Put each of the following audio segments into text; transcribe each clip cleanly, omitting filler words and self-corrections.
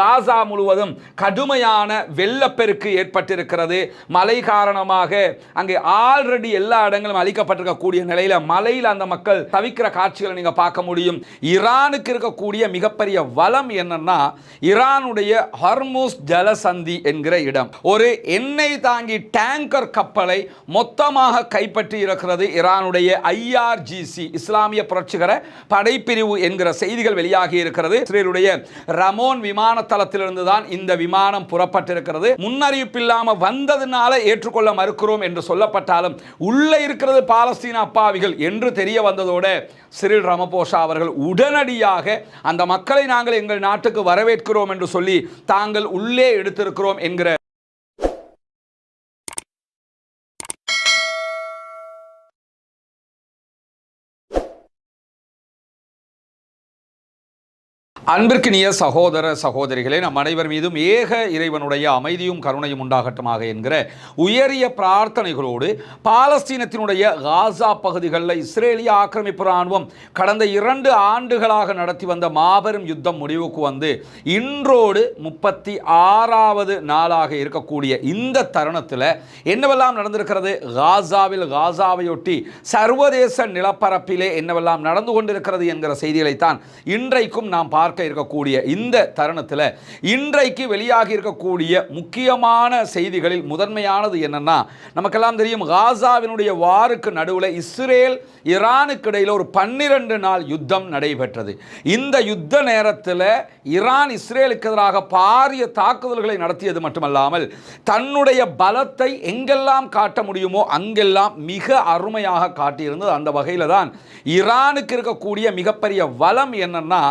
காசா முழுவதும் கடுமையான வெள்ளப்பெருக்கு ஏற்பட்டிருக்கிறது. மழை காரணமாக அங்கே ஆல்ரெடி எல்லா இடங்களும் அழிக்கப்பட்டிருக்கக்கூடிய நிலையில மலையில் அந்த மக்கள் தவிக்கிற காட்சிகளை நீங்க பார்க்க முடியும். ஈரானுக்கு இருக்கக்கூடிய மிகப்பெரிய வளம் என்னன்னா, ஈரானுடைய ஹர்முஸ் ஜலசந்தி என்கிற இடம் ஒரு எண்ணெய் தாங்கி டேங்கர் கப்பலை மொத்தமாக கைப்பற்றி இருக்கிறது. ஈரானுடைய IRGC இஸ்லாமிய புரட்சிகர படைப்பிரிவு என்கிற செய்திகள் வெளியாகி இருக்கிறது. இஸ்ரேலுடைய ரமோன் விமான தளத்திலிருந்து தான் இந்த விமானம் புறப்பட்டிருக்கிறது. முன்னறிவிப்பில்லாம வந்ததுனால ஏற்றுக்கொள்ள மறுக்கிறோம் என்று சொல்லப்பட்டாலும் உள்ள இருக்கிறது பாலஸ்தீன அப்பாவிகள் என்று தெரிய வந்ததோடு சிறில் ராமபோசா அவர்கள் உடனடியாக அந்த மக்களை நாங்கள் எங்கள் நாட்டுக்கு வரவேற்கிறோம் என்று சொல்லி தாங்கள் உள்ளே எடுத்திருக்கிறோம் என்கிற அன்பிற்கினிய சகோதர சகோதரிகளே, நம் அனைவர் மீதும் ஏக இறைவனுடைய அமைதியும் கருணையும் உண்டாகட்டுமாக என்கிற உயரிய பிரார்த்தனைகளோடு பாலஸ்தீனத்தினுடைய காசா பகுதிகளில் இஸ்ரேலிய ஆக்கிரமிப்பு இராணுவம் கடந்த 2 ஆண்டுகளாக நடத்தி வந்த மாபெரும் யுத்தம் முடிவுக்கு வந்து இன்றோடு 36வது நாளாக இருக்கக்கூடிய இந்த தருணத்தில் என்னவெல்லாம் நடந்திருக்கிறது, காசாவையொட்டி சர்வதேச நிலப்பரப்பிலே என்னவெல்லாம் நடந்து கொண்டிருக்கிறது என்கிற செய்திகளைத்தான் இன்றைக்கும் நாம் பார்க்க இருக்கக்கூடிய இந்த தருணத்தில் இன்றைக்கு வெளியாகி இருக்கக்கூடிய முக்கியமான செய்திகளில் முதன்மையானது என்னன்னா, நமக்கெல்லாம் தெரியும் காசாவினுடைய வாருக்கு நடுவில் இஸ்ரேல் ஈரானுக்கு இடையில் ஒரு 12 நாள் யுத்தம் நடைபெற்றது. இந்த யுத்த நேரத்தில் ஈரான் இஸ்ரேலுக்கு எதிராக பாரிய தாக்குதல்களை நடத்தியது மட்டுமல்லாமல் தன்னுடைய பலத்தை எங்கெல்லாம் காட்ட முடியுமோ அங்கெல்லாம் மிக அருமையாக காட்டியிருந்தது. அந்த வகையில் தான் ஈரானுக்கு இருக்கக்கூடிய மிகப்பெரிய வளம் என்னன்னா,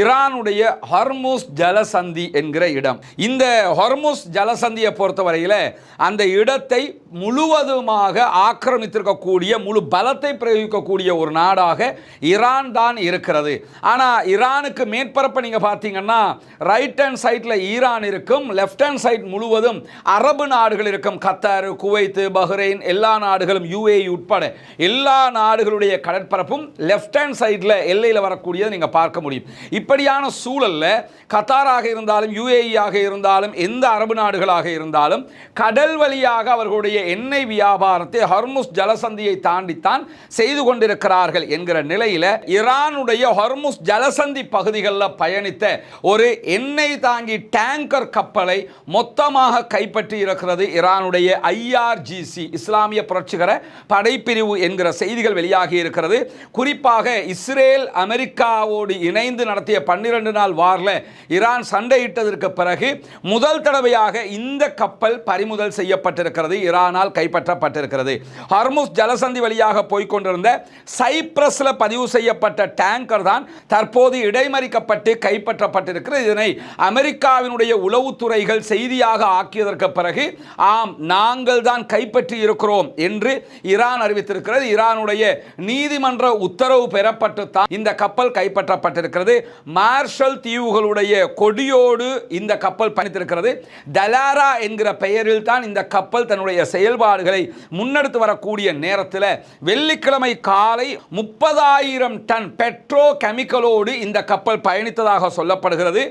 ஈரானுடைய ஹர்முஸ் ஜலசந்தி என்கிற இடம். இந்த ஹர்முஸ் ஜலசந்தியை பொறுத்தவரையில் அந்த இடத்தை முழுவதுமாக ஆக்கிரமித்திருக்கக்கூடிய முழு பலத்தை பிரயோகிக்கக்கூடிய ஒரு நாடாக ஈரான் தான் இருக்கிறது. ஆனால் ஈரானுக்கு மேற்பரப்பை நீங்கள் பார்த்தீங்கன்னா ரைட் ஹேண்ட் சைடில் ஈரான் இருக்கும், லெஃப்ட் ஹேண்ட் சைட் முழுவதும் அரபு நாடுகள் இருக்கும். கத்தார், குவைத்து, பஹ்ரைன் எல்லா நாடுகளும், UAE உட்பட எல்லா நாடுகளுடைய கடற்பரப்பும் லெஃப்ட் ஹேண்ட் சைடில் எல்லையில் வரக்கூடியதை நீங்கள் பார்க்க முடியும். இப்படியான சூழல்ல கத்தாராக இருந்தாலும் UAE ஆக இருந்தாலும் எந்த அரபு நாடுகளாக இருந்தாலும் கடல் வழியாக அவர்களுடைய எண்ணெய் வியாபாரத்தை ஹர்முஸ் ஜலசந்தியை தாண்டித்தான் செய்து கொண்டிருக்கிறார்கள் என்கிற நிலையில் ஈரானுடைய ஹர்முஸ் ஜலசந்தி பகுதிகளில் பயணித்த ஒரு எண்ணெய் தாங்கி டேங்கர் கப்பலை மொத்தமாக கைப்பற்றி இருக்கிறது ஈரானுடைய IRGC இஸ்லாமிய புரட்சிகர படைப்பிரிவு என்கிற செய்திகள் வெளியாகி இருக்கிறது. குறிப்பாக இஸ்ரேல் அமெரிக்காவோடு இணைந்து நடத்திய 12 நாள் வாரில் ஈரான் சண்டையிட்டதற்கு பிறகு முதல் தடவையாக இந்த கப்பல் பறிமுதல் செய்யப்பட்டிருக்கிறது, ஈரானால் கைப்பற்றப்பட்டிருக்கிறது. ஹர்முஸ் ஜலசந்தி வழியாக போய்கொண்டிருந்த சைப்ரஸில் பதிவு செய்யப்பட்ட டேங்கர் தான் தற்போது இடைமறிக்கப்பட்டு கைப்பற்றப்பட்டிருக்கிறது. இதனை அமெரிக்காவினுடைய உளவுத்துறைகள் செய்தியாக ஆக்கியதற்கு பிறகு ஆம் நாங்கள் தான் கைப்பற்றி இருக்கிறோம் என்று ஈரான் அறிவித்திருக்கிறது. ஈரானுடைய நீதிமன்ற உத்தரவு பெறப்பட்டு தான் இந்த கப்பல் கைப்பற்றப்பட்டிருக்கிறது. மார்ஷல் தீவுகளுடைய கொடியோடு இந்த கப்பல் பயணித்திருக்கிறது. டலாரா என்கிற பெயரில் தான் இந்த கப்பல் தன்னுடைய செயல்பாடுகளை முன்னெடுத்து வரக்கூடிய நேரத்தில் வெள்ளிக்கிழமை காலை 30,000 டன் பெட்ரோ கெமிக்கலோடு இந்த கப்பல் பயணித்ததாக சொல்லப்படுகிறது.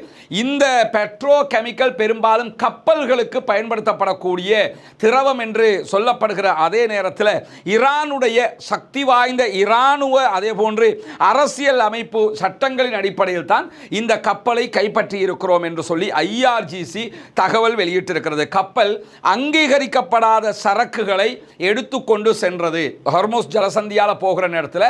இந்த பெட்ரோ கெமிக்கல் பெரும்பாலும் கப்பல்களுக்கு பயன்படுத்தப்படக்கூடிய திரவம் என்று சொல்லப்படுகிற அதே நேரத்தில் ஈரானுடைய சக்தி வாய்ந்த இராணுவ அதே போன்று அரசியல் அமைப்பு சட்டங்களின் அடிப்படையில் தான் இந்த கப்பலை கைப்பற்றி இருக்கிறோம் என்று சொல்லி IRGC தகவல் வெளியிட்டிருக்கிறது. கப்பல் அங்கீகரிக்கப்படாத சரக்குகளை எடுத்துக்கொண்டு சென்றது. ஹர்முஸ் ஜலசந்தியால் போகிற நேரத்தில்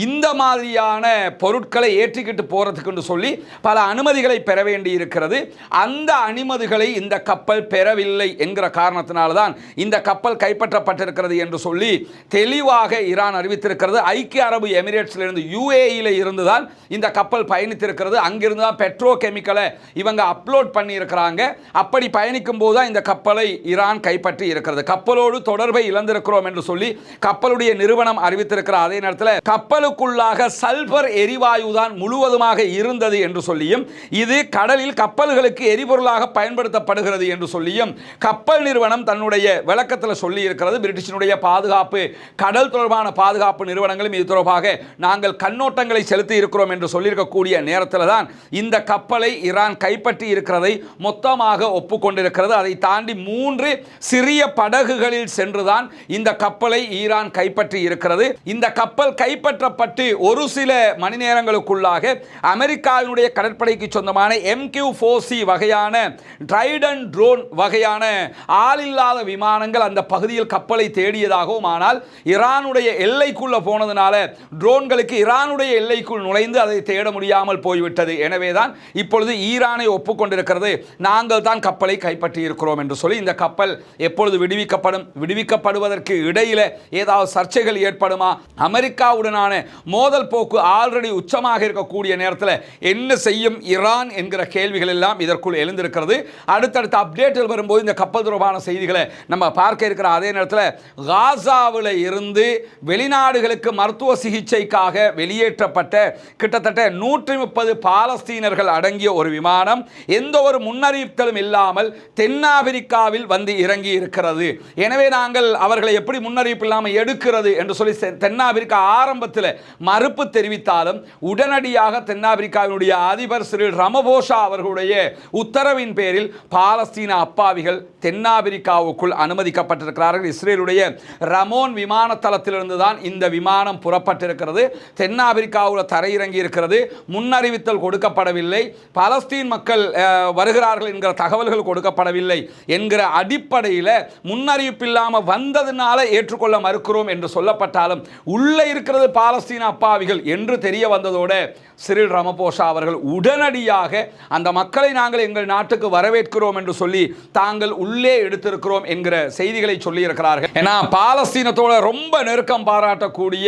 இந்த மாதிரியான பொருட்களை ஏற்றிக்கிட்டு போறதுக்கு சொல்லி பல அனுமதிகளை பெற வேண்டி இருக்கிறது. அந்த அனுமதிகளை இந்த கப்பல் பெறவில்லை என்கிற காரணத்தினால தான் இந்த கப்பல் கைப்பற்றப்பட்டிருக்கிறது என்று சொல்லி தெளிவாக ஈரான் அறிவித்திருக்கிறது. ஐக்கிய அரபு எமிரேட்ஸிலிருந்து UAE இருந்து தான் இந்த கப்பல் பயணித்திருக்கிறது. அங்கிருந்து தான் பெட்ரோ கெமிக்கலை இவங்க அப்லோட் பண்ணி இருக்கிறாங்க. அப்படி பயணிக்கும் போது தான் இந்த கப்பலை ஈரான் கைப்பற்றி இருக்கிறது. கப்பலோடு தொடர்பை இழந்திருக்கிறோம் என்று சொல்லி கப்பலுடைய நிறுவனம் அறிவித்திருக்கிற அதே நேரத்தில் கப்பலுக்குள்ளாக சல்பர் எரிவாயு தான் முழுவதுமாக இருந்தது என்று சொல்லியும் இது கடலில் கப்பல்களுக்கு எரிபொருளாக பயன்படுத்தப்படுகிறது என்று சொல்லியும் கப்பல் நிறுவனம் தன்னுடைய விளக்கத்தில் சொல்லி இருக்கிறது. பிரிட்டிஷினுடைய பாதுகாப்பு கடல் தொடர்பான பாதுகாப்பு நிறுவனங்களும் இது தொடர்பாக நாங்கள் கண்ணோட்டங்களை செலுத்தி இருக்கிறோம் என்று சொல்லியிருக்கக்கூடிய நேரத்தில் தான் தான் இந்த கப்பலை ஈரான் கைப்பற்றி இருக்கிறதை மொத்தமாக ஒப்புக்கொண்டிருக்கிறது. அதை தாண்டி 3 சிறிய படகுகளில் சென்றுதான் இந்த கப்பலை ஈரான் கைப்பற்றி இருக்கிறது. இந்த கப்பல் கைப்பற்றப்பட்டு ஒரு சில மணி நேரங்களுக்குள்ளாக அமெரிக்காவினுடைய கடற்படைக்கு சொந்தமான MQ-4C வகையான ட்ரைடன் ட்ரோன் வகையான ஆளில்லாத விமானங்கள் அந்த பகுதியில் கப்பலை தேடியதாகவும், ஆனால் ஈரானுடைய எல்லைக்குள்ள போனதுனால ட்ரோன்களுக்கு ஈரானுடைய எல்லைக்குள் நுழைந்து அதை தேட முடியாமல் போய்விட்டது. எனவேதான் இப்பொழுது ஈரானை ஒப்புக்கொண்டிருக்கிறது, நாங்கள் தான் கப்பலை கைப்பற்றி இருக்கிறோம் என்று சொல்லி. இந்த கப்பல் எப்பொழுது விடுவிக்கப்படுவதற்கு இடையில ஏதாவது சர்ச்சைகள் ஏற்படுமா? அமெரிக்காவுடனான மோதல் போக்கு ஆல்ரெடி உச்சமாக இருக்கக்கூடிய நேரத்தில் என்ன செய்யும் ஈரான் என்கிற கேள்விகள் எல்லாம் இதற்குள் எழுந்திருக்கிறது. அடுத்தடுத்த அப்டேட்டில் வரும்போது இந்த கப்பல் தொடர்பான செய்திகளை நம்ம பார்க்க இருக்கிற அதே நேரத்தில் காசாவில் இருந்து வெளிநாடுகளுக்கு மருத்துவ சிகிச்சைக்காக வெளியேற்றப்பட்ட கிட்டத்தட்ட 130 பாலஸ்தீனர்கள் அடங்கிய ஒரு விமானம் எந்த ஒரு முன்னறிவித்தலும் இல்லாமல் தென்னாப்பிரிக்காவில் வந்து இறங்கி இருக்கிறது. எனவே நாங்கள் அவர்களை எப்படி முன்னறிவிப்பு இல்லாமல் எடுக்கிறது என்று சொல்லி தென்னாப்பிரிக்கா ஆரம்பத்தில் மறுப்பு தெரிவித்தாலும் உடனடியாக தென்னாப்பிரிக்காவினுடைய அதிபர் சிறில் ரமபோசா அவர்களுடைய உத்தரவின் பேரில் பாலஸ்தீன அப்பாவிகள் தென்னாப்பிரிக்காவுக்குள் அனுமதிக்கப்பட்டிருக்கிறார்கள். இஸ்ரேலுடைய ரமோன் விமான தளத்திலிருந்து தான் இந்த விமானம் புறப்பட்டிருக்கிறது. தென்னாப்பிரிக்காவில் தரையிறங்கி இருக்கிறது. முன்னறிவித்தல் கொடுக்கப்படவில்லை, பாலஸ்தீன் மக்கள் வருகிறார்கள் என்கிற தகவல்கள் கொடுக்கப்படவில்லை என்கிற அடிப்படையில் முன்னறிவிப்பு இல்லாமல் வந்ததுனால ஏற்றுக்கொள்ள மறுக்கிறோம் என்று சொல்லப்பட்டாலும் உள்ளே இருக்கிறது பாலஸ்தீன அப்பாவிகள் என்று தெரிய வந்ததோடு சிறில் ரமபோசா அவர்கள் உடனடியாக அந்த மக்களை நாங்கள் எங்கள் நாட்டுக்கு வரவேற்கிறோம் என்று சொல்லி தாங்கள் உள்ளே எடுத்திருக்கிறோம் என்கிற செய்திகளை சொல்லி இருக்கிறார்கள். ஏன்னா பாலஸ்தீனத்தோட ரொம்ப நெருக்கம் பாராட்டக்கூடிய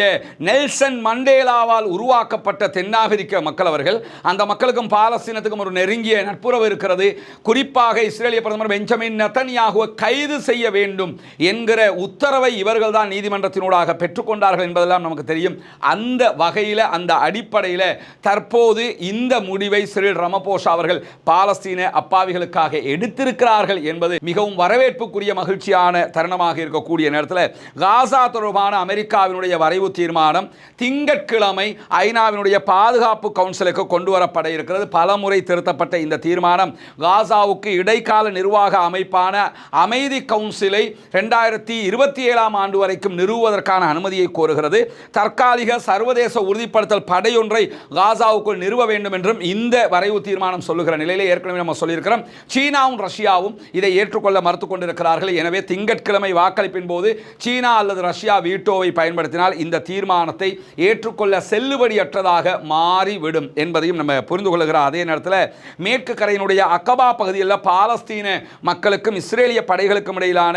நெல்சன் மண்டேலாவால் உருவாக்கப்பட்ட தென்னாப்பிரிக்க மக்கள் அவர்கள், அந்த மக்களுக்கும் பாலஸ்தீனத்துக்கும் ஒரு நெருங்கிய நட்புறவு இருக்கிறது. குறிப்பாக இஸ்ரேலிய பிரதமர் பெஞ்சமின் நெதன்யாகுவை கைது செய்ய வேண்டும் என்கிற உத்தரவை இவர்கள் தான் நீதிமன்றத்தினூடாக பெற்றுக்கொண்டார்கள் என்பதெல்லாம் நமக்கு தெரியும். அந்த வகையில் அந்த அடிப்படையில் தற்போது இந்த முடிவை சிறில் ரமபோசா அவர்கள் பாலஸ்தீன அப்பாவிகளுக்காக எடுத்திருக்கிறார்கள் என்பது மிகவும் வரவேற்புக்குரிய மகிழ்ச்சியான தருணமாக இருக்கக்கூடிய நேரத்தில் காசா தொடர்பான அமெரிக்காவினுடைய வரைவு தீர்மானம் திங்கட்கிழமை ஐநாவினுடைய பாதுகாப்பு கவுன்சிலுக்கு கொண்டு வரப்பட இருக்கிறது. பலமுறை திருத்தப்பட்ட இந்த தீர்மானம் காசாவுக்கு இடைக்கால நிர்வாக அமைப்பான அமைதி கவுன்சிலை 2027 ஆண்டு வரைக்கும் நிறுவுவதற்கான அனுமதியை கோருகிறது. தற்காலிக சர்வதேச உறுதிப்படுத்தல் படையொன்றை காசாவுக்குள் நிறுவ வேண்டும் என்றும் இந்த வரைவு தீர்மானம் சொல்லுகிற நிலையிலே ஏற்கனவே நம்ம சொல்லியிருக்கிறோம். சீனாவும் ரஷ்யாவும் இதை ஏற்றுக்கொள்ள மறுத்துக் கொண்டிருக்கிறார்கள். எனவே திங்கட்கிழமை வாக்களிப்பின் போது சீனா அல்லது ரஷ்யா வீட்டோவை பயன்படுத்தினால் இந்த தீர்மானத்தை ஏற்றுக்கொள்ள செல்லுபடியற்றதாக மாறிவிடும் என்பதையும் நம்ம புரிந்து கொள்ளுகிற அதே நேரத்தில் மேற்கு கரையினுடைய அக்கபா பகுதியில் பாலஸ்தீன மக்களுக்கும் இஸ்ரேலிய படைகளுக்கும் இடையிலான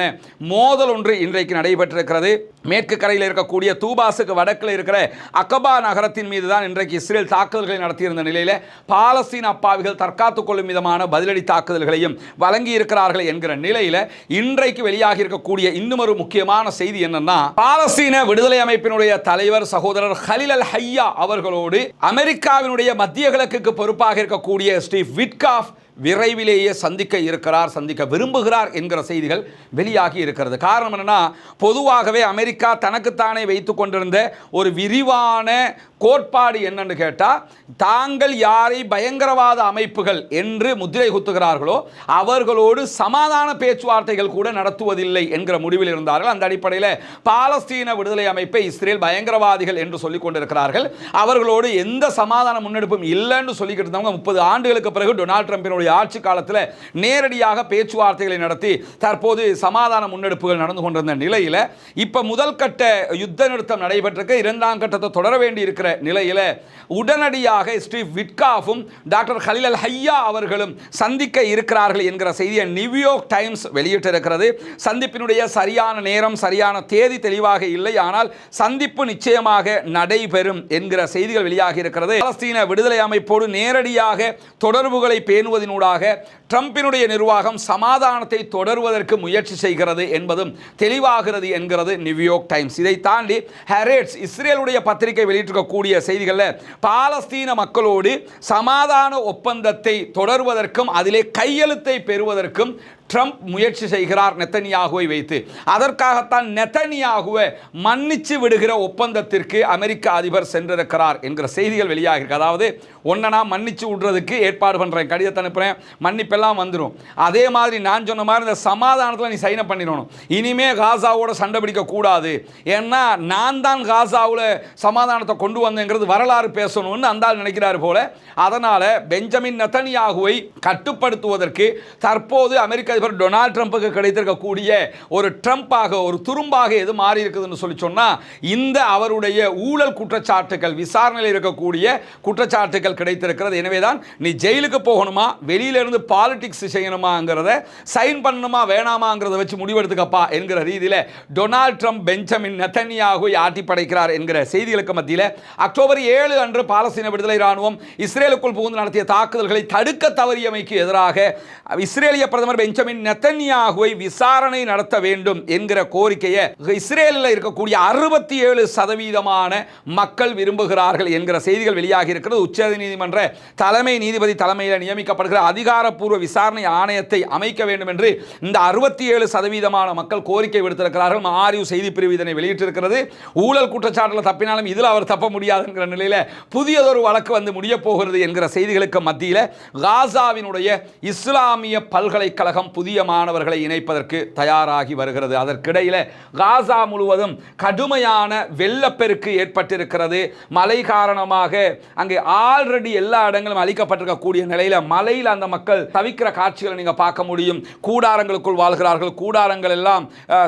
மோதல் ஒன்று இன்றைக்கு நடைபெற்றிருக்கிறது. மேற்கு கரையில் இருக்கக்கூடிய தூபாஸுக்கு வடக்கில் இருக்கிற அக்கபா நகரத்தின் மீது தான் இன்றைக்கு இஸ்ரேல் தாக்குதல்களை நடத்தியிருந்த நிலையில் பாலஸ்தீன அப்பாவிகள் தற்காத்துக் கொள்ளும் விதமான பதிலடி தாக்குதல்களையும் வழங்கி இருக்கிறார்கள் என்கிற நிலையில் இன்றைக்கு வெளியாகி இருக்கக்கூடிய இன்னும் ஒரு முக்கியமான செய்தி என்னன்னா, பாலஸ்தீன விடுதலை அமைப்பினுடைய தலைவர் சகோதரர் ஹலில் அல் ஹையா அவர்களோடு அமெரிக்காவினுடைய மத்திய கிழக்குக்கு பொறுப்பாக இருக்கக்கூடிய ஸ்டீவ் விட்காஃப் விரைவிலேயே சந்திக்க விரும்புகிறார் என்கிற செய்திகள் வெளியாகி இருக்கிறது. காரணம் என்னன்னா, பொதுவாகவே அமெரிக்கா தனக்குத்தானே வைத்துக் கொண்டிருந்த ஒரு விரிவான கோட்பாடு என்னன்னு கேட்டால், தாங்கள் யாரை பயங்கரவாத அமைப்புகள் என்று முத்திரை குத்துகிறார்களோ அவர்களோடு சமாதான பேச்சுவார்த்தைகள் கூட நடத்துவதில்லை என்கிற முடிவில் இருந்தார்கள். அந்த அடிப்படையில் பாலஸ்தீன விடுதலை அமைப்பை இஸ்ரேல் பயங்கரவாதிகள் என்று சொல்லிக் கொண்டிருக்கிறார்கள். அவர்களோடு எந்த சமாதான முன்னெடுப்பும் இல்லைன்னு சொல்லிக்கிட்டு இருந்தவங்க 30 ஆண்டுகளுக்கு பிறகு டொனால்ட் ட்ரம்பினுடைய ஆட்சி காலத்தில் நேரடியாக பேச்சுவார்த்தைகளை நடத்தி தற்போது சமாதான முன்னெடுப்புகள் நடந்து கொண்டிருந்த நிலையில் இப்ப முதல் கட்ட யுத்த நிறுத்தம் நடைபெற்றிருக்க, 2ஆம் கட்டத்தை தொடர வேண்டி இருக்கிற நிலையில் உடனடியாக ஸ்டீவ் விட்காஃபும் டாக்டர் ஹலில் அல் ஹையா அவர்களும் சந்திக்க இருக்கிறார்கள் என்கிற செய்தியை நியூயார்க் டைம்ஸ் வெளியிட்டிருக்கிறது. சந்திப்பினுடைய சரியான நேரம், சரியான தேதி தெளிவாக இல்லை, ஆனால் சந்திப்பு நிச்சயமாக நடைபெறும் என்கிற செய்திகள் வெளியாகி இருக்கிறது. பாலஸ்தீன விடுதலை அமைப்போடு நேரடியாக தொடர்புகளை பேணுவதனூடாக ட்ரம்பினுடைய நிர்வாகம் சமாதானத்தை தொடர்வதற்கு முயற்சி செய்கிறது என்பதும் தெளிவாகிறது என்கிறது நியூயார்க் டைம்ஸ். இதை தாண்டி ஹெரேட்ஸ் இஸ்ரேலுடைய பத்திரிகை வெளியிட்டிருக்கக்கூடிய செய்திகளில் பாலஸ்தீன மக்களோடு சமாதான ஒப்பந்தத்தை தொடர்வதற்கும் அதிலே கையெழுத்தை பெறுவதற்கும் ட்ரம்ப் முயற்சி செய்கிறார் நெத்தனியாகுவை வைத்து. அதற்காகத்தான் நெத்தனியாகுவை மன்னிச்சு விடுகிற ஒப்பந்தத்திற்கு அமெரிக்க அதிபர் சென்றிருக்கிறார் என்கிற செய்திகள் வெளியாகிருக்கு. அதாவது ஒன்றை நான் மன்னிச்சு விடுறதுக்கு ஏற்பாடு பண்ணுறேன், கடிதத்தை அனுப்புகிறேன், மன்னிப்பெல்லாம் வந்துடும். அதே மாதிரி நான் சொன்ன மாதிரி இந்த சமாதானத்தில் நீ சைன் பண்ணிடணும். இனிமே காசாவோட சண்டை பிடிக்கக்கூடாது, ஏன்னா நான் தான் காசாவில் சமாதானத்தை கொண்டு வந்தேங்கிறது வரலாறு பேசணும்னு அந்தால் நினைக்கிறார் போல. அதனால் பெஞ்சமின் நெத்தனியாகுவை கட்டுப்படுத்துவதற்கு தற்போது அமெரிக்க அதிபர் டொனால்ட் ட்ரம்புக்கு கிடைத்திருக்கக்கூடிய ஒரு ட்ரம்பாக, ஒரு துரும்பாக எது மாறி இருக்குதுன்னு சொல்லி சொன்னால், இந்த அவருடைய ஊழல் குற்றச்சாட்டுகள், விசாரணையில் இருக்கக்கூடிய குற்றச்சாட்டுகள் கிடைத்திருக்கிறது. எனவே தான் நீ ஜெயிலுக்கு போகணுமா, வெளியிலிருந்து பாலிடிக்ஸ் செய்யணுமாங்கிறத, சைன் பண்ணணுமா வேணாமாங்கிறத வச்சு முடிவெடுத்துக்கப்பா என்கிற ரீதியில் டொனால்ட் ட்ரம்ப் பெஞ்சமின் நெத்தனியாகுவை ஆட்டி படைக்கிறார் என்கிற செய்திகளுக்கு மத்தியில் அக்டோபர் 7 அன்று பாலஸ்தீன விடுதலை ராணுவம் இஸ்ரேலுக்குள் புகுந்து நடத்திய தாக்குதல்களை தடுக்க தவறியமைக்கு எதிராக இஸ்ரேலிய பிரதமர் பெஞ்சமின் நெத்தனியாகுவை விசாரணை நடத்த வேண்டும் என்கிற கோரிக்கையை இஸ்ரேலில் இருக்கக்கூடிய 67% மக்கள் விரும்புகிறார்கள் என்கிற செய்திகள் வெளியாகி இருக்கிறது. உச்சநீதிமன்ற தலைமை நீதிபதி தலைமையில் நியமிக்கப்படுகிற அதிகாரப்பூர்வ விசாரணை ஆணையத்தை அமைக்க வேண்டும் என்று இந்த 67% மக்கள் கோரிக்கை விடுத்திருக்கிறார்கள். மாரியூ செய்தி பிரிவு இதனை வெளியிட்டிருக்கிறது. ஊழல் குற்றச்சாட்டில் தப்பினாலும் இதில் அவர் தப்ப முடியாது என்கிற நிலையில் புதியதொரு வழக்கு வந்து முடிய போகிறது என்கிற செய்திகளுக்கு மத்தியில் காசாவினுடைய இஸ்லாமிய பல்கலைக்கழகம் புதிய மாணவர்களை இணைப்பதற்கு தயாராகி வருகிறது. அதற்கிடையில் காசா முழுவதும் கடுமையான வெள்ளப்பெருக்கு ஏற்பட்டிருக்கிறது. மழை காரணமாக அங்கே ஆல்ரெடி எல்லா இடங்களும் அழிக்கப்பட்டிருக்கக்கூடிய நிலையில் மலையில் அந்த மக்கள் தவிக்கிற காட்சிகளை நீங்கள் பார்க்க முடியும். கூடாரங்களுக்குள் வாழ்கிறார்கள், கூடாரங்கள் எல்லாம்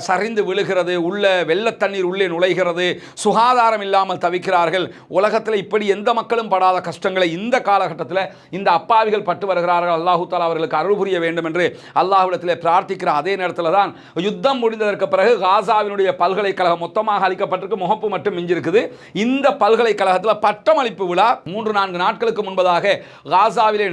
சரிந்து விழுகிறது, உள்ள வெள்ள தண்ணீர் உள்ளே நுழைகிறது, சுகாதாரம் இல்லாமல் தவிக்கிறார்கள். உலகத்தில் இப்படி எந்த மக்களும் படாத கஷ்டங்களை இந்த காலகட்டத்தில் இந்த அப்பாவிகள் பட்டு வருகிறார்கள். அல்லாஹு தஆலா அவர்களுக்கு அருள் புரிய வேண்டும் என்று அல்லாஹ்விடத்தில் பிரார்த்திக்கிற அதே நேரத்தில் தான் யுத்தம் முடிந்ததற்கு பிறகு காசாவினுடைய பல்கலைக்கழகம் மொத்தமாக அளிக்கப்பட்டிருக்கு, முகப்பு மட்டும் மிஞ்சிருக்குது. இந்த பல்கலைக்கழகத்தில் பட்டமளிப்பு விழா 3-4 நாட்களுக்கு முன்பதாக காசாவிலே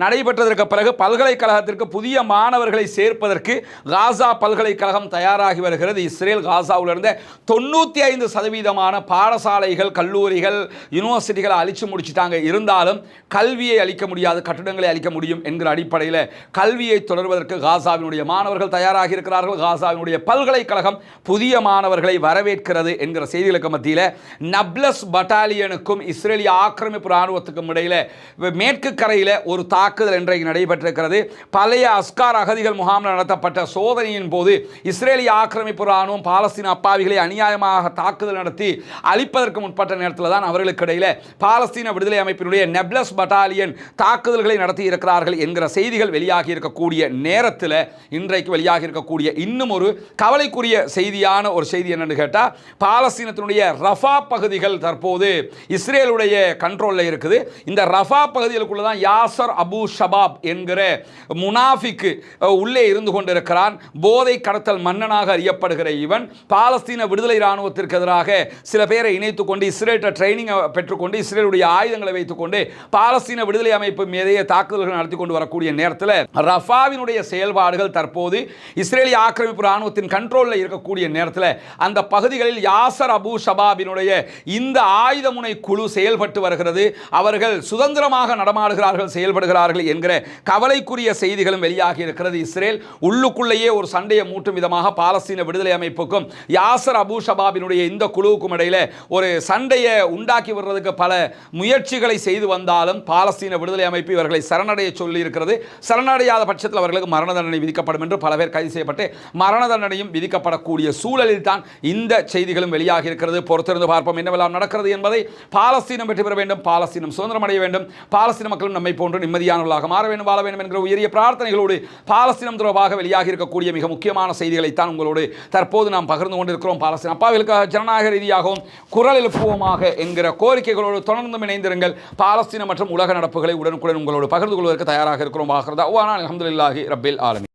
நடைபெற்றதற்கு பிறகு பல்கலைக்கழகத்திற்கு புதிய மாணவர்களை சேர்ப்பதற்கு காசா பல்கலைக்கழகம் தயாராகி வருகிறது. இஸ்ரேல் காசாவில் இருந்த 95% பாடசாலைகள், கல்லூரிகள், யூனிவர்சிட்டிகளை அழிச்சு முடிச்சிட்டாங்க. இருந்தாலும் கல்வியை அளிக்க முடியாது, கட்டிடங்களை அளிக்க முடியும் என்கிற அடிப்படையில் கல்வியை தொடர்வதற்கு காசாவினுடைய மாணவர்கள் தயாராகி இருக்கிறார்கள். காசாவினுடைய பல்கலைக்கழகம் புதிய மாணவர்களை வரவேற்கிறது என்கிற செய்திகளுக்கு மத்தியில் நப்லஸ் பட்டாலியனுக்கும் இஸ்ரேலிய ஆக்கிரமிப்பு ராணுவத்துக்கும் இடையில் மேற்கு கரையில் ஒரு தாக்குதல் இன்றைக்கு நடைபெற்றிருக்கிறது. பழைய அஸ்கார் அகதிகள் முகாமில் நடத்தப்பட்ட சோதனையின் போது இஸ்ரேலிய ஆக்கிரமிப்பு ராணுவம் பாலஸ்தீன அப்பாவிகளை அநியாயமாக தாக்குதல் நடத்தி அழிப்பதற்கு முற்பட்ட நேரத்தில் தான் அவர்களுக்கு இடையில் பாலஸ்தீன விடுதலை அமைப்பினுடைய நப்லஸ் பட்டாலியன் தாக்குதல்களை நடத்தி இருக்கிறார்கள் என்கிற செய்திகள் வெளியாகி இருக்கக்கூடிய நேரத்தில் இன்றைக்கு வெளியாகி இருக்கக்கூடிய இன்னும் ஒரு கவலைக்குரிய செய்தியான ஒரு செய்தி என்னன்னு கேட்டால், பாலஸ்தீனத்தினுடைய ரஃபா பகுதிகள் தற்போது இஸ்ரேலுடைய கண்ட்ரோலில் இருக்குது. இந்த ரஃபா பகுதிகளுக்குள்ள தான் யாசர் அபு ஷபாப் என்கிற முனாஃபிக்கு உள்ளே இருந்து கொண்டிருக்கிறான். போதை கடத்தல் மன்னனாக அறியப்படுகிற இவன் பாலஸ்தீன விடுதலை ராணுவத்திற்கு எதிராக சில பேரை இணைத்துக் கொண்டு இஸ்ரேல் ட்ரைனிங் பெற்றுக்கொண்டு இஸ்ரேலுடைய ஆயுதங்களை வைத்துக்கொண்டு பாலஸ்தீன விடுதலை அமைப்பு மீதே தாக்குதல்கள் நடத்தி கொண்டு வரக்கூடிய நேரத்தில் ரஃபாவினுடைய செயல்பாடுகள் தற்போது இஸ்ரேலிய ஆக்கிரமிப்பு ராணுவத்தின் கண்ட்ரோலில் இருக்கக்கூடிய நேரத்தில் அந்த பகுதிகளில் யாசர் அபு ஷபாபினுடைய இந்த ஆயுதமுனை குழு செயல்பட்டு வருகிறது. அவர்கள் சுதந்திரமாக நடமாடுகிறார்கள், செயல்படுகிறார்கள் என்கிற கவலைக்குரிய செய்திகளும் வெளியாகி இருக்கிறது. இஸ்ரேல் உள்ளுக்குள்ளேயே ஒரு சண்டையை மூட்டும் விதமாக பாலஸ்தீன விடுதலை அமைப்புக்கும் யாசர் அபு ஷபாபினுடைய இந்த குழுவுக்கும் இடையில் ஒரு சண்டையை உண்டாக்கி வர்றதுக்கு பல முயற்சிகளை செய்து வந்தாலும் பாலஸ்தீன விடுதலை அமைப்பு இவர்களை சரணடைய சொல்லி இருக்கிறது. சரணடையாத பட்சத்தில் அவர்களுக்கு மரண தண்டனை விதிக்கப்படும் என்று பல பேர் கைது செய்யப்பட்டு மரண தண்டனையும் விதிக்கப்படக்கூடிய சூழலில் தான் இந்த செய்திகளும் வெளியாகி இருக்கிறது. பொறுத்திருந்து பார்ப்போம் என்னவெல்லாம் நடக்கிறது என்பதை. பாலஸ்தீனம் வெற்றி பெற வேண்டும், பாலஸ்தீனம் சுதந்திரம் அடைய வேண்டும், பாலஸ்தீன மக்களும் நம்மை போன்று நிம்மதியானவர்களாக மாற வேண்டும், வாழ வேண்டும் என்கிற உயரிய பிரார்த்தனைகளோடு பாலஸ்தீனம் தொடர்பாக வெளியாகி இருக்கக்கூடிய மிக முக்கியமான செய்திகளைத்தான் உங்களோடு தற்போது நாம் பகிர்ந்து கொண்டிருக்கிறோம். பாலஸ்தீன அப்பாவிகளுக்காக ஜனநாயக ரீதியாகவும் குரல் எழுப்புவோமாக என்கிற கோரிக்கைகளோடு தொடர்ந்து இணைந்திருங்கள். பாலஸ்தீனம் மற்றும் உலக நடப்புகளை உடனுக்குடன் உங்களோடு பகிர்ந்து கொள்வதற்கு தயாராக இருக்கிறோம். அல்ஹம்துலில்லாஹி ரப்பில் ஆலமீன்.